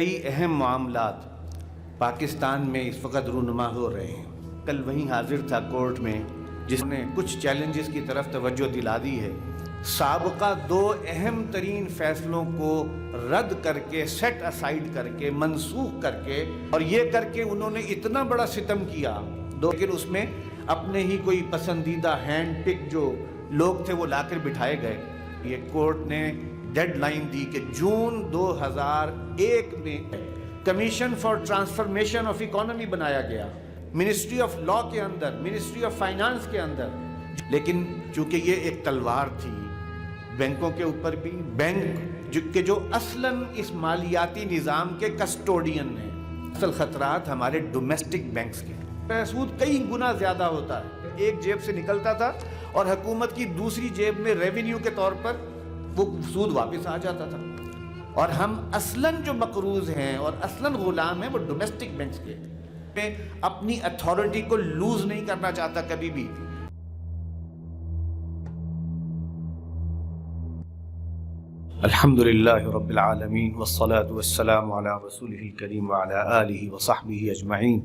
کئی اہم معاملات پاکستان میں اس وقت رونما ہو رہے ہیں۔ کل وہیں حاضر تھا کورٹ میں، جس نے کچھ چیلنجز کی طرف توجہ دلا دی ہے۔ سابقہ 2 اہم ترین فیصلوں کو رد کر کے، سیٹ اسائیڈ کر کے، منسوخ کر کے، اور یہ کر کے انہوں نے اتنا بڑا ستم کیا، لیکن اس میں اپنے ہی کوئی پسندیدہ ہینڈ پک جو لوگ تھے وہ لا کر بٹھائے گئے۔ یہ کورٹ نے ڈیڈ لائن دی کہ جون 2001 میں commission for transformation of economy بنایا گیا، منسٹری آف لا کے اندر، منسٹری آف فائنانس کے اندر۔ لیکن چونکہ یہ ایک تلوار تھی بینکوں کے اوپر بھی، بینک جو اصلاً اس مالیاتی نظام کے کسٹوڈین ہیں، اصل خطرات ہمارے ڈومیسٹک بینکس کے، سود کئی گنا زیادہ ہوتا ہے، ایک جیب سے نکلتا تھا اور حکومت کی دوسری جیب میں ریونیو کے طور پر وہ سود واپس آ جاتا تھا، اور ہم اصلاً جو مقروض ہیں اور اصلاً غلام ہیں وہ ڈومیسٹک بینکس کے۔ میں اپنی اتھارٹی کو لوز نہیں کرنا چاہتا کبھی بھی۔ الحمدللہ رب العالمین والصلاة والسلام علی رسولہ الکریم وعلی آلہ وصحبہ اجمعین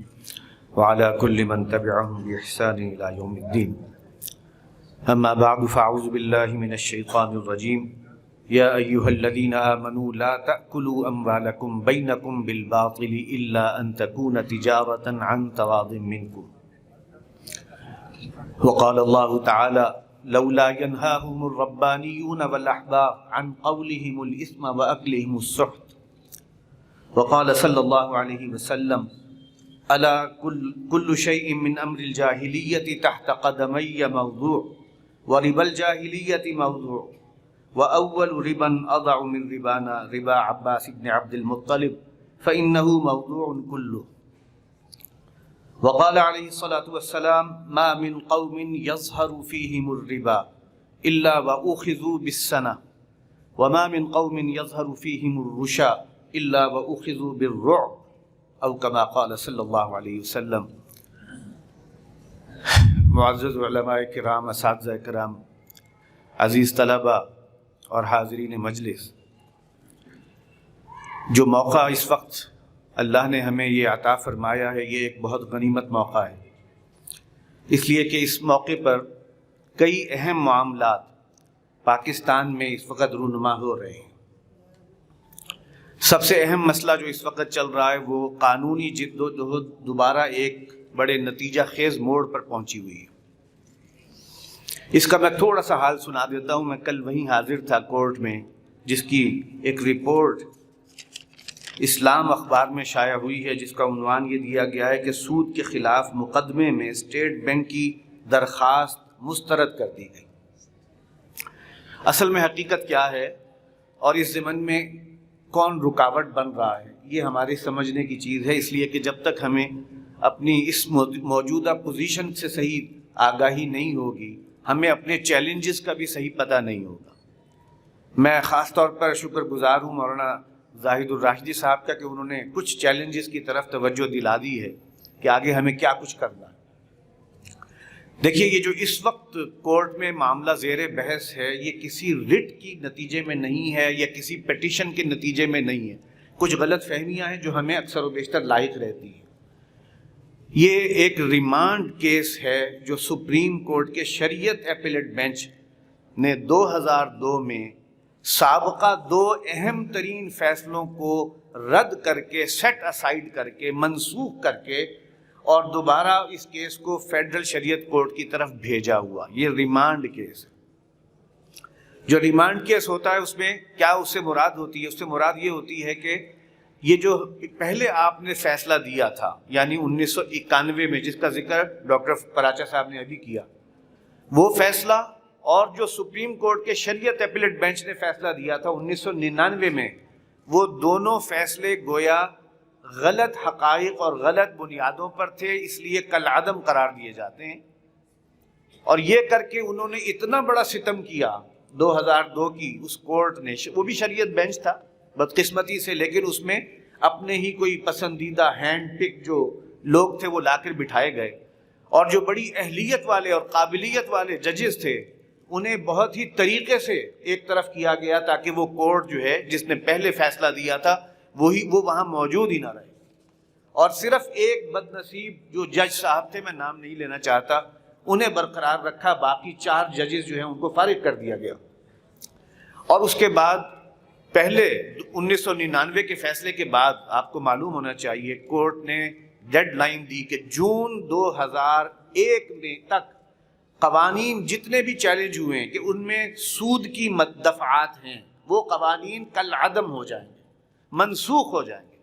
وعلی کل من تبعہم بإحسان الی یوم الدین۔ اما بعد فاعوذ باللہ من الشیطان الرجیم۔ یا ایہا الذین آمنوا لا تأکلوا اموالکم بینکم بالباطل الا ان تکون تجارۃ عن تراض منکم۔ وقال اللہ تعالی لولا ينهاهم الربانيون والأحبار عن قولهم الإثم وأكلهم السحت۔ وقال صلى الله عليه وسلم ألا كل شيء من أمر الجاهلية تحت قدمي موضوع وربا الجاهلية موضوع وأول ربا أضع من ربانا ربا عباس بن عبد المطلب فإنه موضوع كله۔ وقال علیہ الصلاة والسلام ما من قوم يظهر فيهم الربا إلا وأخذوا بالسنة وما من قوم يظهر فيهم الرشا إلا وأخذوا بالرعب أو كما قال صلی اللہ علیہ وسلم۔ معزز علماء کرام، اساتذہ کرام، عزیز طلبہ اور حاضرین مجلس، جو موقع اس وقت اللہ نے ہمیں یہ عطا فرمایا ہے، یہ ایک بہت غنیمت موقع ہے، اس لیے کہ اس موقع پر کئی اہم معاملات پاکستان میں اس وقت رونما ہو رہے ہیں۔ سب سے اہم مسئلہ جو اس وقت چل رہا ہے وہ قانونی جد و جہد دوبارہ ایک بڑے نتیجہ خیز موڑ پر پہنچی ہوئی ہے۔ اس کا میں تھوڑا سا حال سنا دیتا ہوں۔ میں کل وہیں حاضر تھا کورٹ میں، جس کی ایک رپورٹ اسلام اخبار میں شائع ہوئی ہے، جس کا عنوان یہ دیا گیا ہے کہ سود کے خلاف مقدمے میں اسٹیٹ بینک کی درخواست مسترد کر دی گئی۔ اصل میں حقیقت کیا ہے اور اس ضمن میں کون رکاوٹ بن رہا ہے، یہ ہمارے سمجھنے کی چیز ہے، اس لیے کہ جب تک ہمیں اپنی اس موجودہ پوزیشن سے صحیح آگاہی نہیں ہوگی، ہمیں اپنے چیلنجز کا بھی صحیح پتہ نہیں ہوگا۔ میں خاص طور پر شکر گزار ہوں مولانا زاہد الراشدی صاحب کا کہ انہوں نے کچھ چیلنجز کی طرف توجہ دلا دی ہے کہ آگے ہمیں کیا کچھ کرنا ہے۔ دیکھیے، یہ جو اس وقت کورٹ میں معاملہ زیر بحث ہے، یہ کسی رٹ کی نتیجے میں نہیں ہے یا کسی پیٹیشن کے نتیجے میں نہیں ہے۔ کچھ غلط فہمیاں ہیں جو ہمیں اکثر و بیشتر لاحق رہتی ہیں۔ یہ ایک ریمانڈ کیس ہے جو سپریم کورٹ کے شریعت اپیلیٹ بینچ نے 2002 میں سابقہ 2 اہم ترین فیصلوں کو رد کر کے، سیٹ اسائیڈ کر کے، منسوخ کر کے، اور دوبارہ اس کیس کو فیڈرل شریعت کورٹ کی طرف بھیجا ہوا۔ یہ ریمانڈ کیس ہے۔ جو ریمانڈ کیس ہوتا ہے اس میں کیا اس سے مراد ہوتی ہے؟ اس سے مراد یہ ہوتی ہے کہ یہ جو پہلے آپ نے فیصلہ دیا تھا، یعنی 1991 میں، جس کا ذکر ڈاکٹر پراچا صاحب نے ابھی کیا، وہ فیصلہ اور جو سپریم کورٹ کے شریعت اپیلیٹ بینچ نے فیصلہ دیا تھا 1999 میں، وہ دونوں فیصلے گویا غلط حقائق اور غلط بنیادوں پر تھے، اس لیے کالعدم قرار دیے جاتے ہیں۔ اور یہ کر کے انہوں نے اتنا بڑا ستم کیا 2002 کی اس کورٹ نے، وہ بھی شریعت بینچ تھا بدقسمتی سے، لیکن اس میں اپنے ہی کوئی پسندیدہ ہینڈ پک جو لوگ تھے وہ لا کر بٹھائے گئے، اور جو بڑی اہلیت والے اور قابلیت والے ججز تھے انہیں بہت ہی طریقے سے ایک طرف کیا گیا تاکہ وہ کورٹ جو ہے جس نے پہلے فیصلہ دیا تھا وہ وہاں موجود ہی نہ رہے، اور صرف ایک بد نصیب جو جج صاحب تھے، میں نام نہیں لینا چاہتا، انہیں برقرار رکھا، باقی 4 ججز جو ہیں ان کو فارغ کر دیا گیا۔ اور اس کے بعد پہلے 1999 کے فیصلے کے بعد آپ کو معلوم ہونا چاہیے کورٹ نے ڈیڈ لائن دی کہ جون 2001 میں تک قوانین جتنے بھی چیلنج ہوئے ہیں کہ ان میں سود کی دفعات ہیں، وہ قوانین کالعدم ہو جائیں گے، منسوخ ہو جائیں گے،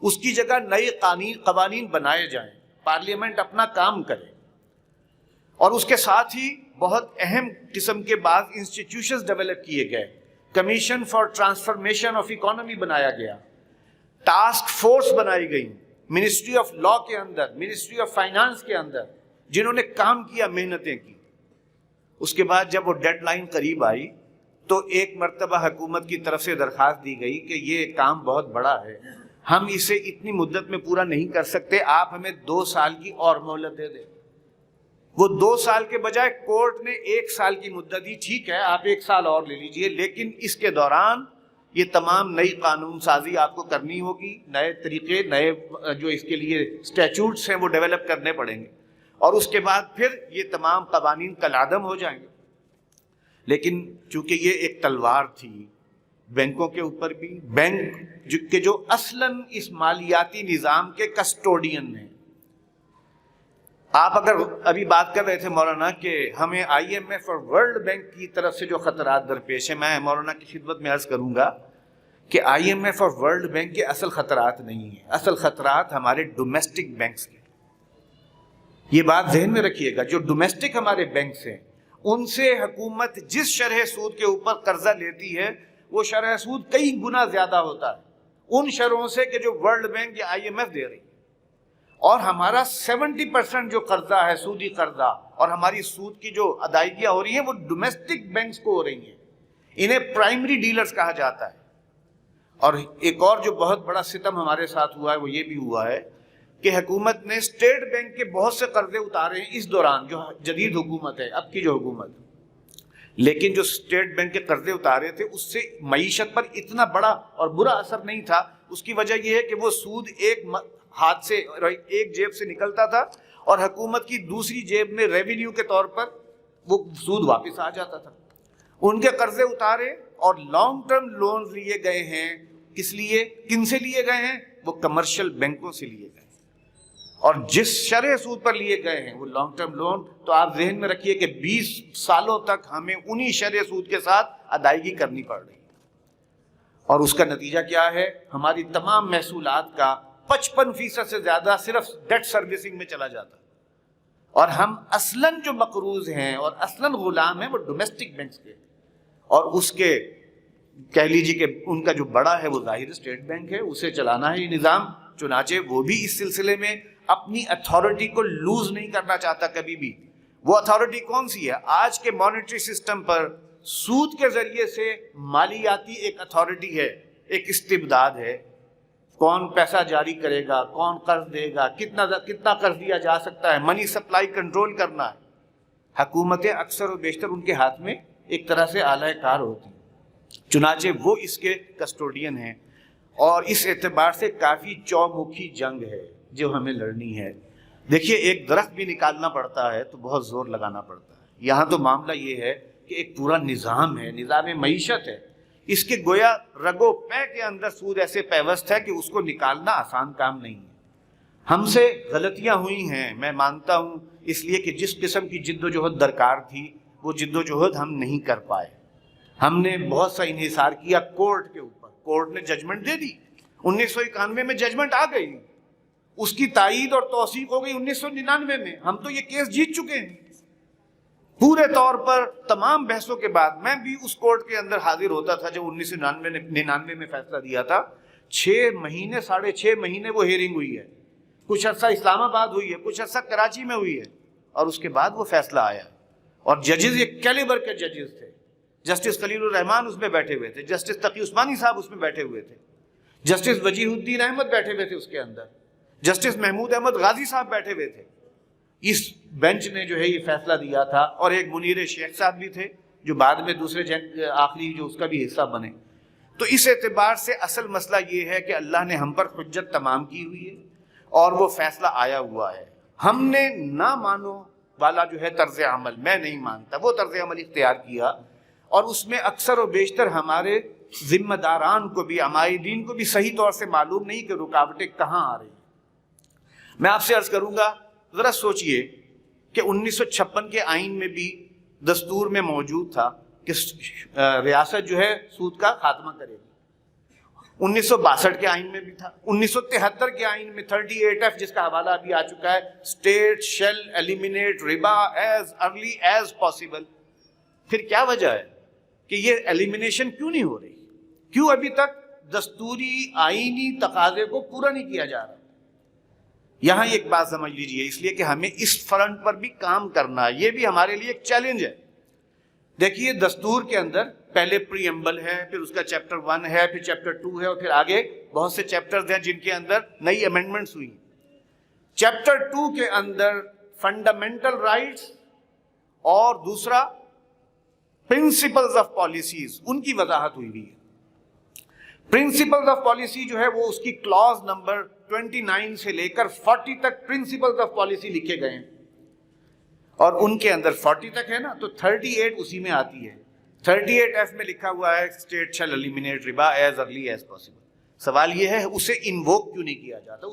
اس کی جگہ نئے قوانین بنائے جائیں، پارلیمنٹ اپنا کام کرے۔ اور اس کے ساتھ ہی بہت اہم قسم کے بعض انسٹیٹیوشنز ڈیولپ کیے گئے، commission for transformation of economy بنایا گیا، ٹاسک فورس بنائی گئی منسٹری آف لا کے اندر، منسٹری آف فائنانس کے اندر، جنہوں نے کام کیا، محنتیں کی۔ اس کے بعد جب وہ ڈیڈ لائن قریب آئی تو ایک مرتبہ حکومت کی طرف سے درخواست دی گئی کہ یہ کام بہت بڑا ہے، ہم اسے اتنی مدت میں پورا نہیں کر سکتے، آپ ہمیں 2 سال کی اور مہلت دے دیں۔ وہ 2 سال کے بجائے کورٹ نے 1 سال کی مدت دی، ٹھیک ہے آپ 1 سال اور لے لیجئے، لیکن اس کے دوران یہ تمام نئی قانون سازی آپ کو کرنی ہوگی، نئے طریقے، نئے جو اس کے لیے اسٹیچوٹس ہیں وہ ڈیولپ کرنے پڑیں گے، اور اس کے بعد پھر یہ تمام قوانین کالعدم ہو جائیں گے۔ لیکن چونکہ یہ ایک تلوار تھی بینکوں کے اوپر بھی، بینک جو اصلاً اس مالیاتی نظام کے کسٹوڈین ہیں۔ آپ اگر ابھی بات کر رہے تھے مولانا کہ ہمیں IMF اور ورلڈ بینک کی طرف سے جو خطرات درپیش ہیں، میں مولانا کی خدمت میں عرض کروں گا کہ IMF اور ورلڈ بینک کے اصل خطرات نہیں ہیں، اصل خطرات ہمارے ڈومیسٹک بینکس کے۔ یہ بات ذہن میں رکھیے گا، جو ڈومیسٹک ہمارے بینکس ہیں ان سے حکومت جس شرح سود کے اوپر قرضہ لیتی ہے وہ شرح سود کئی گنا زیادہ ہوتا ہے ان شرحوں سے کہ جو ورلڈ بینک یا IMF دے رہی ہے، اور ہمارا 70% جو قرضہ ہے سودی قرضہ، اور ہماری سود کی جو ادائیگیاں ہو رہی ہیں وہ ڈومیسٹک بینکس کو ہو رہی ہیں، انہیں پرائمری ڈیلرز کہا جاتا ہے۔ اور ایک اور جو بہت بڑا ستم ہمارے ساتھ ہوا ہے وہ یہ بھی ہوا ہے کہ حکومت نے اسٹیٹ بینک کے بہت سے قرضے اتارے ہیں اس دوران، جو جدید حکومت ہے، اب کی جو حکومت، لیکن جو اسٹیٹ بینک کے قرضے اتارے تھے اس سے معیشت پر اتنا بڑا اور برا اثر نہیں تھا۔ اس کی وجہ یہ ہے کہ وہ سود ایک ہاتھ سے، ایک جیب سے نکلتا تھا اور حکومت کی دوسری جیب میں ریونیو کے طور پر وہ سود واپس آ جاتا تھا۔ ان کے قرضے اتارے اور لانگ ٹرم لونز لیے گئے ہیں، کس لیے، کن سے لیے گئے ہیں؟ وہ کمرشل بینکوں سے لیے گئے، اور جس شرح سود پر لیے گئے ہیں وہ لانگ ٹرم لون، تو آپ ذہن میں رکھیے کہ 20 سالوں تک ہمیں انہی شرح سود کے ساتھ ادائیگی کرنی پڑ رہی ہے۔ اور اس کا نتیجہ کیا ہے؟ ہماری تمام محصولات کا 55% سے زیادہ صرف ڈیٹ سروسنگ میں چلا جاتا ہے، اور ہم اصلاً جو مقروض ہیں اور اصلاً غلام ہیں وہ ڈومیسٹک بینکس کے، اور اس کے کہہ لیجیے کہ ان کا جو بڑا ہے وہ ظاہر اسٹیٹ بینک ہے، اسے چلانا ہے یہ نظام۔ چنانچہ وہ بھی اس سلسلے میں اپنی اتھارٹی کو لوز نہیں کرنا چاہتا کبھی بھی۔ وہ اتھارٹی کون سی ہے؟ آج کے مانیٹری سسٹم پر سود کے ذریعے سے مالیاتی ایک اتھارٹی ہے، ایک استبداد ہے، کون پیسہ جاری کرے گا، کون قرض دے گا، کتنا قرض دیا جا سکتا ہے، منی سپلائی کنٹرول کرنا ہے۔ حکومتیں اکثر و بیشتر ان کے ہاتھ میں ایک طرح سے آلہ کار ہوتی ہیں، چنانچہ وہ اس کے کسٹوڈین ہیں، اور اس اعتبار سے کافی چومکھی جنگ ہے جو ہمیں لڑنی ہے۔ دیکھیے ایک درخت بھی نکالنا پڑتا ہے تو بہت زور لگانا پڑتا ہے، یہاں تو معاملہ یہ ہے کہ ایک پورا نظام ہے، نظام معیشت ہے، اس کے گویا رگو پے کے اندر سود ایسے پیوست ہے کہ اس کو نکالنا آسان کام نہیں ہے۔ ہم سے غلطیاں ہوئی ہیں، میں مانتا ہوں، اس لیے کہ جس قسم کی جد و جہد درکار تھی وہ جد و جہد ہم نہیں کر پائے۔ ہم نے بہت سا انحصار کیا کورٹ کے اوپر، کورٹ نے ججمنٹ دے دی، 1991 میں ججمنٹ آ گئی، اس کی تائید اور توثیق ہو گئی 1999 میں، ہم تو یہ کیس جیت چکے ہیں پورے طور پر۔ تمام بحثوں کے بعد میں بھی اس کورٹ کے اندر حاضر ہوتا تھا جب 1999 میں فیصلہ دیا تھا، 6 مہینے 6.5 مہینے وہ ہیئرنگ ہوئی ہے، کچھ عرصہ اسلام آباد ہوئی ہے، کچھ عرصہ کراچی میں ہوئی ہے، اور اس کے بعد وہ فیصلہ آیا، اور ججز ایک کیلیبر کے ججز تھے۔ جسٹس خلیل الرحمان اس میں بیٹھے ہوئے تھے، جسٹس تقی عثمانی صاحب اس میں بیٹھے ہوئے تھے، جسٹس وجیہ الدین احمد بیٹھے ہوئے تھے اس کے اندر، جسٹس محمود احمد غازی صاحب بیٹھے ہوئے تھے۔ اس بینچ نے جو ہے یہ فیصلہ دیا تھا، اور ایک منیر شیخ صاحب بھی تھے جو بعد میں دوسرے آخری جو اس کا بھی حصہ بنے۔ تو اس اعتبار سے اصل مسئلہ یہ ہے کہ اللہ نے ہم پر حجت تمام کی ہوئی ہے اور وہ فیصلہ آیا ہوا ہے. ہم نے نہ مانو والا جو ہے طرز عمل، میں نہیں مانتا، وہ طرز عمل اختیار کیا، اور اس میں اکثر و بیشتر ہمارے ذمہ داران کو بھی، عمائدین کو بھی صحیح طور سے معلوم نہیں کہ رکاوٹیں کہاں آ رہی ہیں. میں آپ سے عرض کروں گا، ذرا سوچئے کہ 1956 کے آئین میں بھی دستور میں موجود تھا کہ ریاست جو ہے سود کا خاتمہ کرے گی. 1962 کے آئین میں بھی تھا. 1973 کے آئین میں 38F جس کا حوالہ ابھی آ چکا ہے، اسٹیٹ شیل ایلیمینیٹ ربا ایز ارلی ایز پاسبل. پھر کیا وجہ ہے کہ یہ ایلیمینیشن کیوں نہیں ہو رہی؟ کیوں ابھی تک دستوری آئینی تقاضے کو پورا نہیں کیا جا رہا؟ یہاں ایک بات سمجھ لیجئے، اس لیے کہ ہمیں اس فرنٹ پر بھی کام کرنا ہے، یہ بھی ہمارے لیے ایک چیلنج ہے. دیکھیے دستور کے اندر پہلے پری ایمبل ہے، پھر اس کا چیپٹر 1 ہے، پھر چیپٹر 2 ہے، اور پھر آگے بہت سے چیپٹرز ہیں جن کے اندر نئی امینڈمنٹس ہوئی. چیپٹر 2 کے اندر فنڈامنٹل رائٹس اور دوسرا پرنسپلز آف پالیسیز، ان کی وضاحت ہوئی ہے. پرنسپلز آف پالیسی جو ہے وہ اس کی کلاز نمبر 29 سے لے کر 40 تک پرنسپلز آف پالیسی لکھے گئے ہیں، اور ان کے اندر 40 تک ہے نا، تو 38 اسی میں آتی ہے. 38F میں لکھا ہوا ہے اسٹیٹ شیل ایلیمینیٹ ربا ایز ارلی ایز پاسبل. سوال یہ ہے اسے انووک کیوں نہیں کیا جاتا؟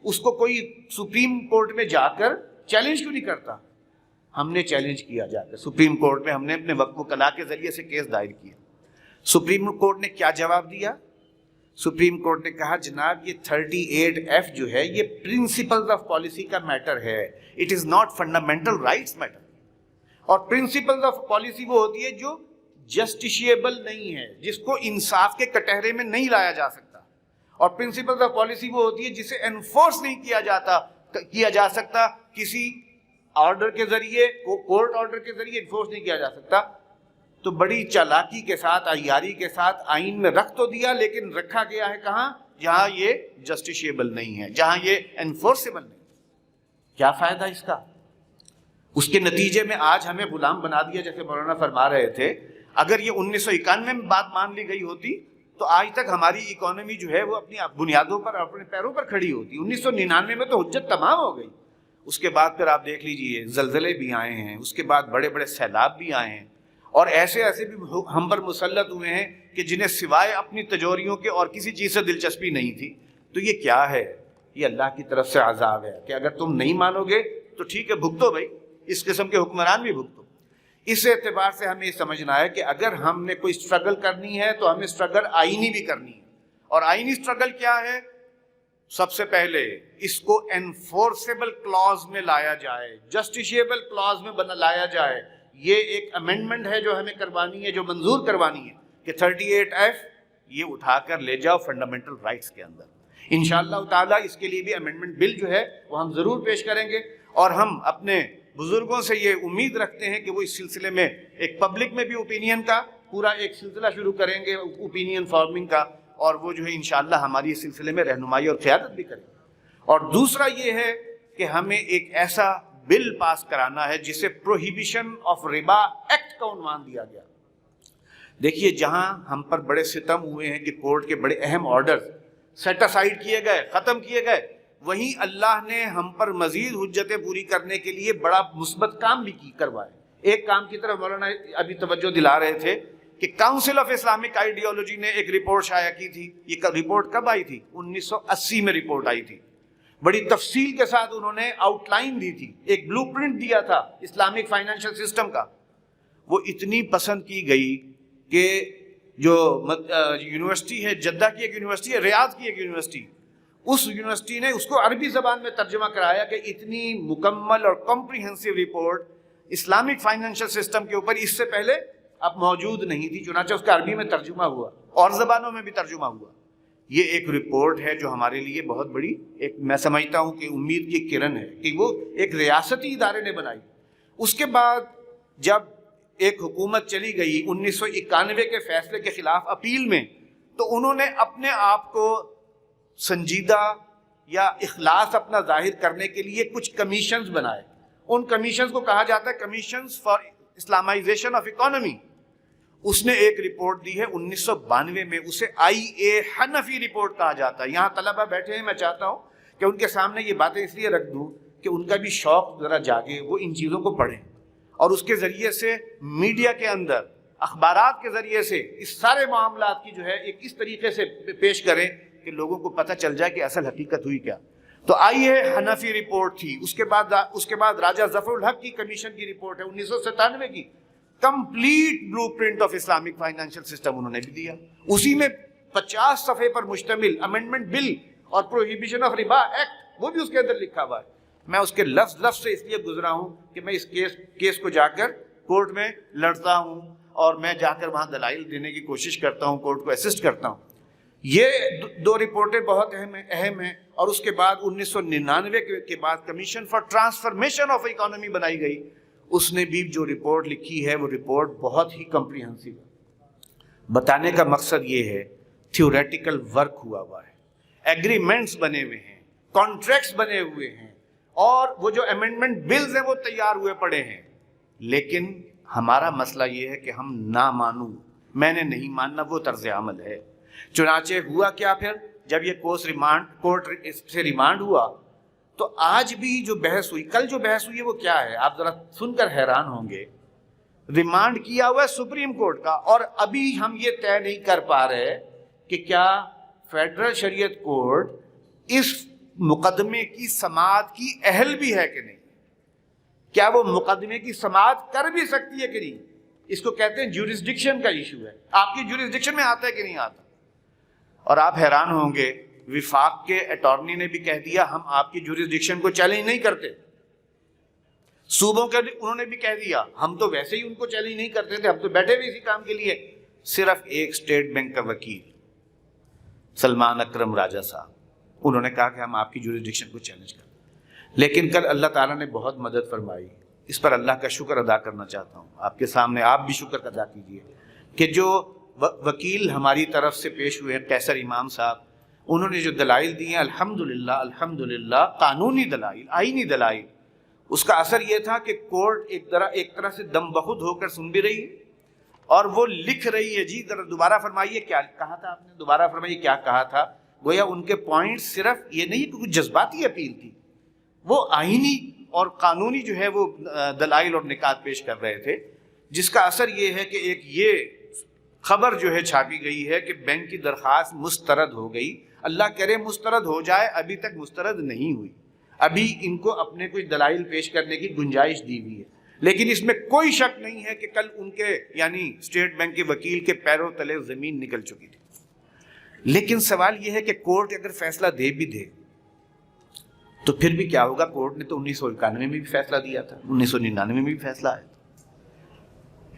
اس کو کوئی سپریم کورٹ میں جا کر چیلنج کیوں نہیں کرتا؟ ہم نے چیلنج کیا جا کر سپریم کورٹ میں، ہم نے اپنے وقت وکلاء کے ذریعے سے کیس دائر کیا. سپریم کورٹ نے کیا جواب دیا؟ سپریم کورٹ نے کہا جناب یہ 38F جو ہے یہ پرنسپلز آف پالیسی کا میٹر ہے، it is not fundamental rights matter. اور پرنسپلز آف پالیسی وہ ہوتی ہے جو جسٹیشیبل نہیں ہے، جس کو انصاف کے کٹہرے میں نہیں لایا جا سکتا. اور پرنسپلز آف پالیسی وہ ہوتی ہے جسے انفورس نہیں کیا جا سکتا کسی آرڈر کے ذریعے، کورٹ آرڈر کے ذریعے انفورس نہیں کیا جا سکتا. تو بڑی چالاکی کے ساتھ، عیاری کے ساتھ آئین میں رکھ تو دیا، لیکن رکھا گیا ہے کہاں؟ جہاں یہ جسٹیشیبل نہیں ہے، جہاں یہ انفورسیبل نہیں. کیا فائدہ اس کا؟ اس کے نتیجے میں آج ہمیں غلام بنا دیا، جیسے مولانا فرما رہے تھے. اگر یہ 1991 میں بات مان لی گئی ہوتی تو آج تک ہماری اکانومی جو ہے وہ اپنی بنیادوں پر، اپنے پیروں پر کھڑی ہوتی. 1999 میں تو حجت تمام ہو گئی. اس کے بعد پھر آپ دیکھ لیجئے زلزلے بھی آئے ہیں، اس کے بعد بڑے بڑے سیلاب بھی آئے ہیں، اور ایسے بھی ہم پر مسلط ہوئے ہیں کہ جنہیں سوائے اپنی تجوریوں کے اور کسی چیز سے دلچسپی نہیں تھی. تو یہ کیا ہے؟ یہ اللہ کی طرف سے عذاب ہے کہ اگر تم نہیں مانو گے تو ٹھیک ہے، بھگتو بھائی، اس قسم کے حکمران بھی بھگتو. اس اعتبار سے ہمیں یہ سمجھنا ہے کہ اگر ہم نے کوئی اسٹرگل کرنی ہے تو ہمیں اسٹرگل آئینی بھی کرنی ہے. اور آئینی اسٹرگل کیا ہے؟ سب سے پہلے اس کو انفورسیبل کلاز میں لایا جائے، جسٹیشیبل کلاز میں لایا جائے. یہ ایک امینڈمنٹ ہے جو ہمیں کروانی ہے، جو منظور کروانی ہے کہ 38F یہ اٹھا کر لے جاؤ فنڈامنٹل رائٹس کے اندر. انشاءاللہ تعالیٰ اس کے لیے بھی امینڈمنٹ بل جو ہے وہ ہم ضرور پیش کریں گے، اور ہم اپنے بزرگوں سے یہ امید رکھتے ہیں کہ وہ اس سلسلے میں ایک پبلک میں بھی اوپینین کا پورا ایک سلسلہ شروع کریں گے، اوپینین فارمنگ کا، اور وہ جو ہے انشاءاللہ ہماری اس سلسلے میں رہنمائی اور قیادت بھی کریں. اور دوسرا یہ ہے کہ ہمیں ایک ایسا بل پاس کرانا ہے جسے پروہیبیشن آف ربا ایکٹ کا عنوان دیا گیا. دیکھیے جہاں ہم پر بڑے ستم ہوئے ہیں کہ کورٹ کے بڑے اہم آرڈر سیٹ اسائیڈ کیے گئے، ختم کیے گئے، وہیں اللہ نے ہم پر مزید حجتیں پوری کرنے کے لیے بڑا مثبت کام بھی کروائے. ایک کام کی طرف مولانا ابھی توجہ دلا رہے تھے کہ کاؤنسل آف اسلامک آئیڈیالوجی نے ایک رپورٹ شائع کی تھی. یہ رپورٹ کب آئی تھی؟ 1980 میں رپورٹ آئی تھی. بڑی تفصیل کے ساتھ انہوں نے آؤٹ لائن دی تھی، ایک بلو پرنٹ دیا تھا اسلامک فائنینشل سسٹم کا. وہ اتنی پسند کی گئی کہ جو یونیورسٹی ہے، جدہ کی ایک یونیورسٹی ہے، ریاض کی ایک یونیورسٹی، اس یونیورسٹی نے اس کو عربی زبان میں ترجمہ کرایا کہ اتنی مکمل اور comprehensive report Islamic financial system کے اوپر اس سے پہلے اب موجود نہیں تھی. چنانچہ اس کا عربی میں ترجمہ ہوا اور زبانوں میں بھی ترجمہ ہوا. یہ ایک رپورٹ ہے جو ہمارے لیے بہت بڑی ایک، میں سمجھتا ہوں کہ امید کی کرن ہے کہ وہ ایک ریاستی ادارے نے بنائی. اس کے بعد جب ایک حکومت چلی گئی 1991 کے فیصلے کے خلاف اپیل میں، تو انہوں نے اپنے آپ کو سنجیدہ یا اخلاص اپنا ظاہر کرنے کے لیے کچھ کمیشنز بنائے. ان کمیشنز کو کہا جاتا ہے commissions for Islamisation of economy. اس نے ایک رپورٹ دی ہے 1992 میں، اسے آئی اے حنفی رپورٹ کہا جاتا ہے. یہاں طلبہ بیٹھے ہیں، میں چاہتا ہوں کہ ان کے سامنے یہ باتیں اس لیے رکھ دوں کہ ان کا بھی شوق ذرا جاگے، وہ ان چیزوں کو پڑھیں اور اس کے ذریعے سے میڈیا کے اندر اخبارات کے ذریعے سے اس سارے معاملات کی جو ہے ایک اس طریقے سے پیش کریں کہ لوگوں کو پتہ چل جائے کہ اصل حقیقت ہوئی کیا. تو آئی اے حنفی رپورٹ تھی. اس کے بعد راجہ ظفر الحق کی کمیشن کی رپورٹ ہے 1997 کی، complete blue print of Islamic financial system انہوں نے بھی دیا. اسی میں 50 صفحے پر مشتمل امینڈمنٹ بل اور پروہیبیشن آف ربا ایکٹ وہ بھی اس کے اندر لکھا ہوا ہے. میں اس کے لفظ لفظ سے اس لیے گزرا ہوں کہ میں اس کیس کو جا کر کورٹ میں لڑتا ہوں اور میں جا کر وہاں دلائل دینے کی کوشش کرتا ہوں، کورٹ کو اسسٹ کرتا ہوں. یہ دو رپورٹیں بہت اہم ہیں. اور اس کے بعد 1999 کے بعد commission for transformation of economy بنائی گئی. اس نے بھی جو رپورٹ لکھی ہے وہ رپورٹ بہت ہی کمپریہنسو ہے. بتانے کا مقصد یہ ہے تھیوریٹیکل ورک ہوا ہے، ایگریمنٹس بنے ہوئے ہیں، کانٹریکٹس بنے ہوئے ہیں، اور وہ جو امینڈمنٹ بلز ہیں وہ تیار ہوئے پڑے ہیں. لیکن ہمارا مسئلہ یہ ہے کہ ہم نہ مانوں، میں نے نہیں ماننا، وہ طرز عمل ہے. چنانچہ ہوا کیا پھر جب یہ کورٹ سے ریمانڈ ہوا تو آج بھی جو بحث ہوئی، کل جو بحث ہوئی ہے وہ کیا ہے آپ ذرا سن کر حیران ہوں گے. ریمانڈ کیا ہوا ہے سپریم کورٹ کا، اور ابھی ہم یہ طے نہیں کر پا رہے کہ کیا فیڈرل شریعت کورٹ اس مقدمے کی سماعت کی اہل بھی ہے کہ نہیں، کیا وہ مقدمے کی سماعت کر بھی سکتی ہے کہ نہیں. اس کو کہتے ہیں جورسڈکشن کا ایشو ہے، آپ کی جورسڈکشن میں آتا ہے کہ نہیں آتا. اور آپ حیران ہوں گے وفاق کے اٹارنی نے بھی کہہ دیا ہم آپ کی جورسڈکشن کو چیلنج نہیں کرتے. صوبوں کے انہوں نے بھی کہہ دیا ہم تو ویسے ہی ان کو چیلنج نہیں کرتے تھے، ہم تو بیٹھے ہوئے اسی کام کے لیے. صرف ایک اسٹیٹ بینک کا وکیل سلمان اکرم راجہ صاحب، انہوں نے کہا کہ ہم آپ کی جورسڈکشن کو چیلنج کرتے. لیکن کل اللہ تعالیٰ نے بہت مدد فرمائی، اس پر اللہ کا شکر ادا کرنا چاہتا ہوں. آپ کے سامنے آپ بھی شکر ادا کیجئے کہ جو وکیل ہماری طرف سے پیش ہوئے ہیں قیصر امام صاحب، انہوں نے جو دلائل دی ہیں الحمدللہ قانونی دلائل، آئینی دلائل. اس کا اثر یہ تھا کہ کورٹ ایک طرح سے دم بخود ہو کر سن بھی رہی ہے اور وہ لکھ رہی ہے. جی ذرا دوبارہ فرمائیے کیا کہا تھا آپ نے، دوبارہ فرمائیے کیا کہا تھا. گویا ان کے پوائنٹ صرف یہ نہیں کہ کچھ جذباتی اپیل تھی، وہ آئینی اور قانونی جو ہے وہ دلائل اور نکات پیش کر رہے تھے، جس کا اثر یہ ہے کہ ایک یہ خبر جو ہے چھاپی گئی ہے کہ بینک کی درخواست مسترد ہو گئی. اللہ کرے مسترد ہو جائے، ابھی تک مسترد نہیں ہوئی، ابھی ان کو اپنے کچھ دلائل پیش کرنے کی گنجائش دی ہوئی ہے. لیکن اس میں کوئی شک نہیں ہے کہ کل ان کے یعنی اسٹیٹ بینک کے وکیل کے پیروں تلے زمین نکل چکی تھی. لیکن سوال یہ ہے کہ کورٹ اگر فیصلہ دے بھی دے تو پھر بھی کیا ہوگا. کورٹ نے تو 1991 میں بھی فیصلہ دیا تھا، 1999 میں بھی فیصلہ آیا تھا.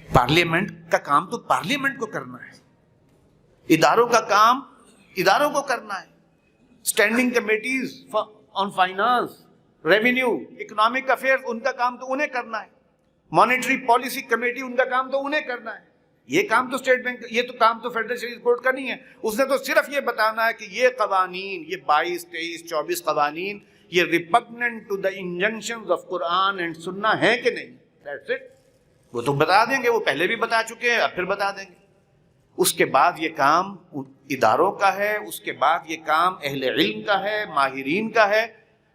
پارلیمنٹ کا کام تو پارلیمنٹ کو کرنا ہے، اداروں کا کام اداروں کو کرنا ہے. اسٹینڈنگ کمیٹیز آن فائنانس، ریونیو، اکنامک افیئر، ان کا کام تو انہیں کرنا ہے. مانیٹری پالیسی کمیٹی، ان کا کام تو انہیں کرنا ہے. یہ کام تو اسٹیٹ بینک، یہ تو کام تو فیڈرل شریعت کورٹ کا نہیں ہے. اس نے تو صرف یہ بتانا ہے کہ یہ قوانین، یہ 22, 23, 24 قوانین یہ repugnant to the injunctions of Quran and Sunnah ہیں کہ نہیں. That's it. وہ تو بتا دیں گے، وہ پہلے بھی بتا چکے ہیں، اب پھر بتا دیں گے. اس کے بعد یہ کام اداروں کا ہے، اس کے بعد یہ کام اہل علم کا ہے، ماہرین کا ہے.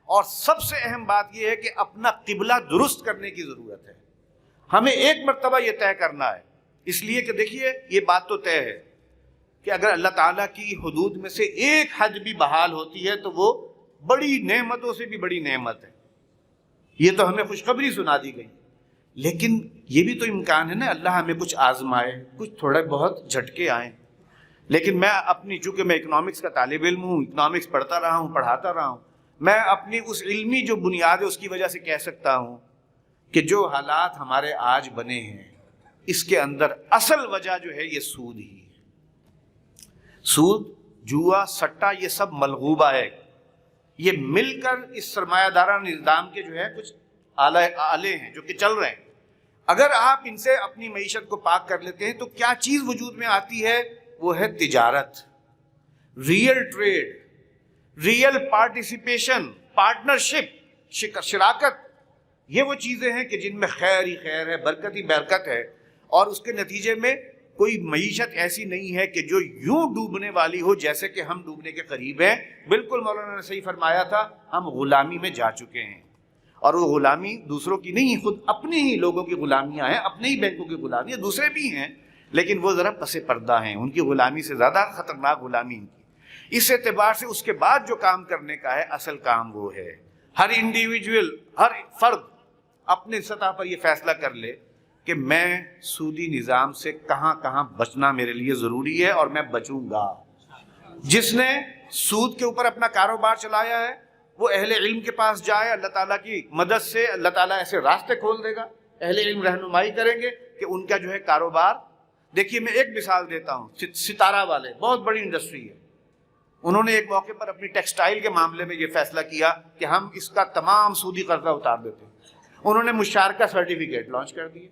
اور سب سے اہم بات یہ ہے کہ اپنا قبلہ درست کرنے کی ضرورت ہے. ہمیں ایک مرتبہ یہ طے کرنا ہے، اس لیے کہ دیکھیے یہ بات تو طے ہے کہ اگر اللہ تعالیٰ کی حدود میں سے ایک حد بھی بحال ہوتی ہے تو وہ بڑی نعمتوں سے بھی بڑی نعمت ہے. یہ تو ہمیں خوشخبری سنا دی گئی، لیکن یہ بھی تو امکان ہے نا اللہ ہمیں کچھ آزمائے، کچھ تھوڑے بہت جھٹکے آئیں. لیکن میں اپنی، چونکہ میں اکنامکس کا طالب علم ہوں، اکنامکس پڑھتا رہا ہوں، پڑھاتا رہا ہوں، میں اپنی اس علمی جو بنیاد ہے اس کی وجہ سے کہہ سکتا ہوں کہ جو حالات ہمارے آج بنے ہیں اس کے اندر اصل وجہ جو ہے یہ سود ہی ہے. سود، جوا، سٹا، یہ سب ملغوبہ ہے. یہ مل کر اس سرمایہ دارانہ نظام کے جو ہے کچھ آلے ہیں جو کہ چل رہے ہیں. اگر آپ ان سے اپنی معیشت کو پاک کر لیتے ہیں تو کیا چیز وجود میں آتی ہے؟ وہ ہے تجارت، real trade, real participation, partnership, شراکت. یہ وہ چیزیں ہیں کہ جن میں خیر ہی خیر ہے، برکت ہی برکت ہے، اور اس کے نتیجے میں کوئی معیشت ایسی نہیں ہے کہ جو یوں ڈوبنے والی ہو جیسے کہ ہم ڈوبنے کے قریب ہیں. بالکل مولانا نے صحیح فرمایا تھا, ہم غلامی میں جا چکے ہیں, اور وہ غلامی دوسروں کی نہیں, خود اپنے ہی لوگوں کی غلامیاں ہیں, اپنے ہی بینکوں کی غلامیاں, دوسرے بھی ہیں لیکن وہ ذرا پس پردہ ہیں, ان کی غلامی سے زیادہ خطرناک غلامی ان کی. اس اعتبار سے اس کے بعد جو کام کرنے کا ہے, اصل کام وہ ہے ہر انڈیویجول, ہر فرد اپنے سطح پر یہ فیصلہ کر لے کہ میں سودی نظام سے کہاں کہاں بچنا میرے لیے ضروری ہے اور میں بچوں گا. جس نے سود کے اوپر اپنا کاروبار چلایا ہے وہ اہل علم کے پاس جائے, اللہ تعالیٰ کی مدد سے اللہ تعالیٰ ایسے راستے کھول دے گا, اہل علم رہنمائی کریں گے کہ ان کا جو ہے کاروبار. دیکھیے میں ایک مثال دیتا ہوں, ستارہ والے بہت بڑی انڈسٹری ہے, انہوں نے ایک موقع پر اپنی ٹیکسٹائل کے معاملے میں یہ فیصلہ کیا کہ ہم اس کا تمام سودی قرضہ اتار دیتے ہیں. انہوں نے مشارکہ سرٹیفکیٹ لانچ کر دیے,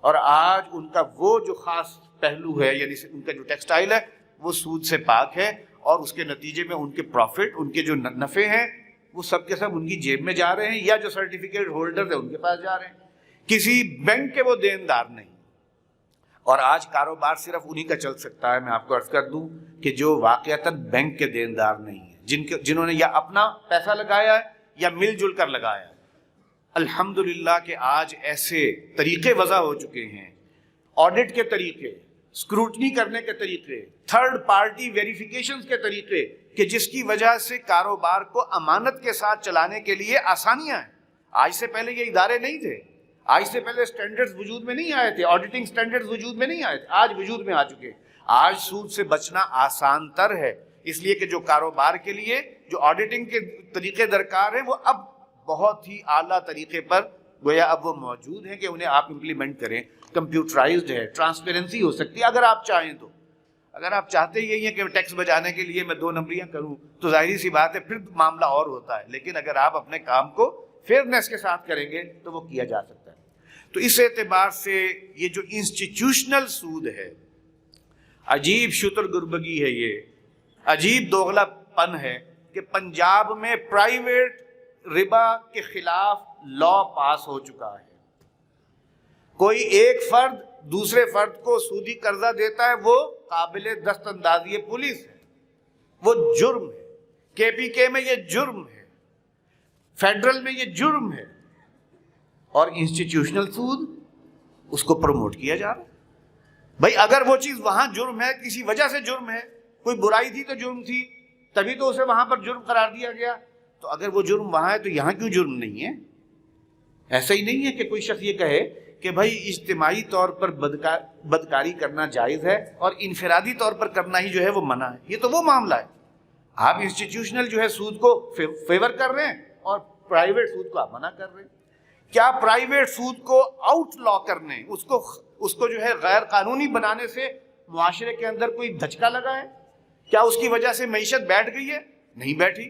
اور آج ان کا وہ جو خاص پہلو ہے, یعنی ان کا جو ٹیکسٹائل ہے وہ سود سے پاک ہے, اور اس کے نتیجے میں ان کے پروفٹ, ان کے جو نفع ہیں وہ سب کے سب ان کی جیب میں جا رہے ہیں, یا جو سرٹیفکیٹ ہولڈر ہیں ان کے پاس جا رہے ہیں. کسی بینک کے وہ دیندار نہیں. اور آج کاروبار صرف انہی کا چل سکتا ہے, میں آپ کو عرض کر دوں, کہ جو واقعتاً بینک کے دیندار نہیں ہیں, جنہوں نے یا اپنا پیسہ لگایا ہے یا مل جل کر لگایا ہے. الحمدللہ کہ آج ایسے طریقے وضع ہو چکے ہیں, آڈٹ کے طریقے, اسکروٹنی کرنے کے طریقے, تھرڈ پارٹی ویریفیکیشن کے طریقے, کہ جس کی وجہ سے کاروبار کو امانت کے ساتھ چلانے کے لیے آسانیاں ہیں. آج سے پہلے یہ ادارے نہیں تھے, آج سے پہلے سٹینڈرڈز وجود میں نہیں آئے تھے, آڈیٹنگ سٹینڈرڈز وجود میں نہیں آئے تھے, آج وجود میں آ چکے. آج سود سے بچنا آسان تر ہے, اس لیے کہ جو کاروبار کے لیے جو آڈیٹنگ کے طریقے درکار ہیں وہ اب بہت ہی اعلیٰ طریقے پر گویا اب وہ موجود ہیں کہ انہیں آپ امپلیمنٹ کریں. کمپیوٹرائزڈ ہے, ٹرانسپیرنسی ہو سکتی ہے اگر آپ چاہیں تو. اگر آپ چاہتے یہی ہیں کہ ٹیکس بچانے کے لیے میں 2 نمبریاں کروں تو ظاہری سی بات ہے پھر معاملہ اور ہوتا ہے, لیکن اگر آپ اپنے کام کو فیئرنیس کے ساتھ کریں گے تو وہ کیا جا سکتا ہے. تو اس اعتبار سے یہ جو انسٹیٹیوشنل سود ہے, عجیب شتر گربگی ہے, یہ عجیب دوغلا پن ہے کہ پنجاب میں پرائیویٹ ربا کے خلاف لا پاس ہو چکا ہے. کوئی ایک فرد دوسرے فرد کو سودی قرضہ دیتا ہے, وہ قابل دست اندازی پولیس ہے, وہ جرم ہے. KPK میں یہ جرم ہے, فیڈرل میں یہ جرم ہے, اور انسٹیٹیوشنل سود اس کو پروموٹ کیا جا رہا ہے. بھائی اگر وہ چیز وہاں جرم ہے, کسی وجہ سے جرم ہے, کوئی برائی تھی تو جرم تھی, تبھی تو اسے وہاں پر جرم قرار دیا گیا, تو اگر وہ جرم وہاں ہے تو یہاں کیوں جرم نہیں ہے؟ ایسا ہی نہیں ہے کہ کوئی شخص یہ کہے کہ بھائی اجتماعی طور پر بدکاری کرنا جائز ہے اور انفرادی طور پر کرنا ہی جو ہے وہ منع ہے. یہ تو وہ معاملہ ہے. آپ انسٹیٹیوشنل جو ہے سود کو فیور کر رہے ہیں اور پرائیویٹ سود کو آپ منع کر رہے ہیں. کیا پرائیویٹ سود کو آؤٹ لا کرنے, اس کو جو ہے غیر قانونی بنانے سے معاشرے کے اندر کوئی دھچکا لگا ہے؟ کیا اس کی وجہ سے معیشت بیٹھ گئی ہے؟ نہیں بیٹھی.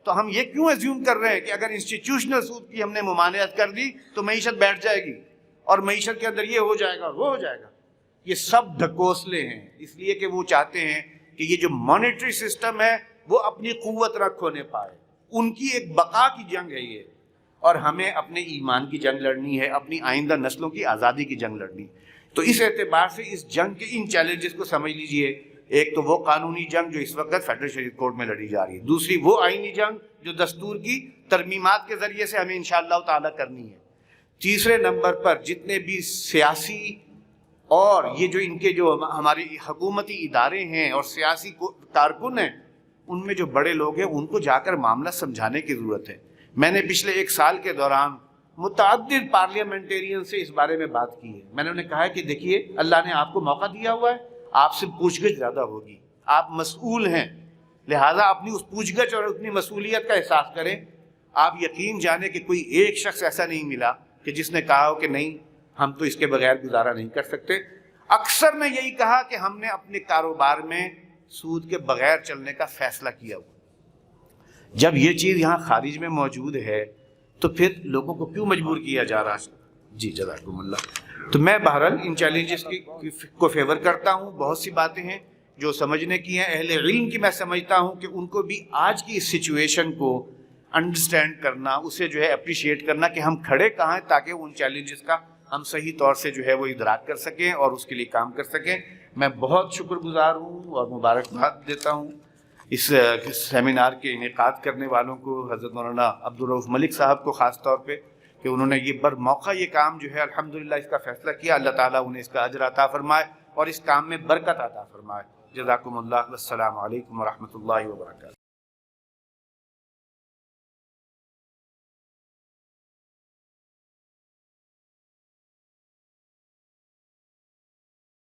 تو ہم یہ کیوں ایزیوم کر رہے ہیں کہ اگر انسٹیٹیوشنل سود کی ہم نے ممانعت کر دی تو معیشت بیٹھ جائے گی اور معیشت کے اندر یہ ہو جائے گا وہ ہو جائے گا؟ یہ سب ڈھکوسلے ہیں, اس لیے کہ وہ چاہتے ہیں کہ یہ جو مانیٹری سسٹم ہے وہ اپنی قوت نہ کھونے پائے. ان کی ایک بقا کی جنگ ہے یہ, اور ہمیں اپنے ایمان کی جنگ لڑنی ہے, اپنی آئندہ نسلوں کی آزادی کی جنگ لڑنی. تو اس اعتبار سے اس جنگ کے ان چیلنجز کو سمجھ لیجئے. ایک تو وہ قانونی جنگ جو اس وقت فیڈرل شریعت کورٹ میں لڑی جا رہی ہے, دوسری وہ آئینی جنگ جو دستور کی ترمیمات کے ذریعے سے ہمیں انشاءاللہ تعالی کرنی ہے. تیسرے نمبر پر جتنے بھی سیاسی اور یہ جو ان کے جو ہماری حکومتی ادارے ہیں اور سیاسی کارکن ہیں, ان میں جو بڑے لوگ ہیں ان کو جا کر معاملہ سمجھانے کی ضرورت ہے. میں نے پچھلے 1 سال کے دوران متعدد پارلیمنٹیرین سے اس بارے میں بات کی ہے. میں نے انہیں کہا ہے کہ دیکھیے اللہ نے آپ کو موقع دیا ہوا ہے, آپ سے پوچھ گچھ زیادہ ہوگی, آپ مسئول ہیں, لہٰذا اپنی اس پوچھ گچھ اور اپنی مسئولیت کا احساس کریں. آپ یقین جانیں کہ کوئی ایک شخص ایسا نہیں ملا کہ جس نے کہا ہو کہ نہیں ہم تو اس کے بغیر گزارا نہیں کر سکتے. اکثر نے یہی کہا کہ ہم نے اپنے کاروبار میں سود کے بغیر چلنے کا فیصلہ کیا ہوا. جب یہ چیز یہاں خارج میں موجود ہے تو پھر لوگوں کو کیوں مجبور کیا جا رہا ہے؟ جی جزاکم اللہ. تو میں بہرحال ان چیلنجز کو فیور کرتا ہوں. بہت سی باتیں ہیں جو سمجھنے کی ہیں, اہل علم کی میں سمجھتا ہوں کہ ان کو بھی آج کی اس سچویشن کو انڈرسٹینڈ کرنا, اسے جو ہے اپریشیٹ کرنا کہ ہم کھڑے کہاں ہیں, تاکہ ان چیلنجز کا ہم صحیح طور سے جو ہے وہ ادراک کر سکیں اور اس کے لیے کام کر سکیں۔ میں بہت شکر گزار ہوں اور مبارکباد دیتا ہوں اس سیمینار کے انعقاد کرنے والوں کو، حضرت مولانا عبدالرؤف ملک صاحب کو خاص طور پہ، کہ انہوں نے یہ بر موقع یہ کام جو ہے الحمدللہ اس کا فیصلہ کیا۔ اللہ تعالیٰ انہیں اس کا اجر عطا فرمائے اور اس کام میں برکت عطا فرمائے۔ جزاکم اللہ، والسلام علیکم ورحمۃ اللہ وبرکاتہ۔